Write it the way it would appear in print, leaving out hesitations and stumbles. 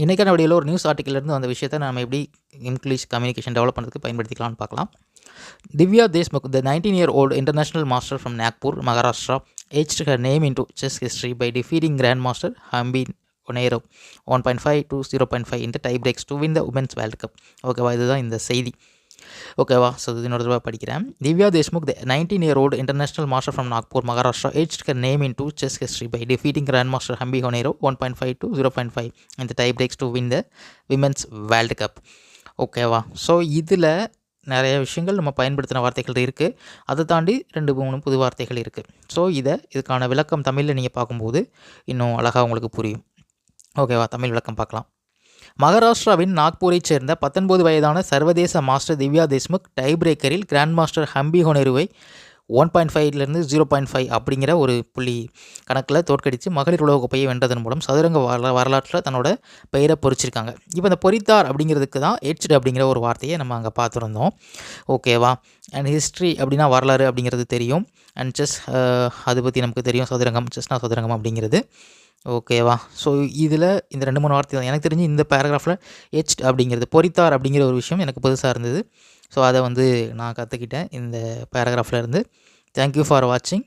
இன்றைக்கான வீடியோவில் ஒரு நியூஸ் ஆர்டிக்கல்லேருந்து அந்த விஷயத்தை நம்ம எப்படி இங்கிலீஷ் கம்யூனிகேஷன் டெவலப் பண்ணுறதுக்கு பயன்படுத்திக்கலாம்னு பார்க்கலாம். Divya Deshmukh, the 19-year-old international master from Nagpur, Maharashtra, etched her name into chess history by defeating Grandmaster Hambi Onero 1.5 to 0.5 in the tie breaks to win the Women's World Cup. ஓகேவா, இதுதான் இந்த செய்தி. ஓகேவா, so இது இன்னொரு தடவை படிக்கிறேன். Divya Deshmukh, the 19-year-old international master from Nagpur, Maharashtra, etched her name into chess history by defeating Grandmaster Hambi Onero 1.5 to 0.5 in the tie breaks to win the Women's World Cup. ஓகேவா, ஸோ இதில் நிறைய விஷயங்கள் நம்ம பயன்படுத்தின வார்த்தைகள் இருக்குது. அதை தாண்டி 2-3 புது வார்த்தைகள் இருக்குது. ஸோ இதுக்கான விளக்கம் தமிழில் நீங்கள் பார்க்கும்போது இன்னும் அழகாக உங்களுக்கு புரியும். ஓகேவா, தமிழ் விளக்கம் பார்க்கலாம். மகாராஷ்டிராவின் நாக்பூரைச் சேர்ந்த 19 வயதான சர்வதேச மாஸ்டர் திவ்யா தேஷ்முக் டை பிரேக்கரில் கிராண்ட் மாஸ்டர் ஹம்பி ஹொனேருவை 1.5லேருந்து 0.5 அப்படிங்கிற ஒரு புள்ளி கணக்கில் தோற்கடித்து மகளிர் உலகக்கோப்பையை வென்றதன் மூலம் சதுரங்க வரலாற்றில் தன்னோட பெயரை பொறிச்சிருக்காங்க. இப்போ இந்த பொறித்தார் அப்படிங்கிறதுக்கு தான் எட்ச்டு அப்படிங்கிற ஒரு வார்த்தையை நம்ம அங்கே பார்த்துருந்தோம். ஓகேவா, அண்ட் ஹிஸ்ட்ரி அப்படின்னா வரலாறு அப்படிங்கிறது தெரியும். அண்ட் செஸ் அதை பற்றி நமக்கு தெரியும். சதுரங்கம், செஸ்னா சதுரங்கம் அப்படிங்கிறது. ஓகேவா, ஸோ இதில் இந்த 2-3 வார்த்தை தான் எனக்கு தெரிஞ்சு இந்த பேராகிராஃபில் எச்ட் அப்படிங்கிறது பொறித்தார் அப்படிங்கிற ஒரு விஷயம் எனக்கு புதுசாக இருந்தது. ஸோ அதை நான் கற்றுக்கிட்டேன் இந்த பேராகிராஃபில் இருந்து. தேங்க்யூ ஃபார் வாட்சிங்.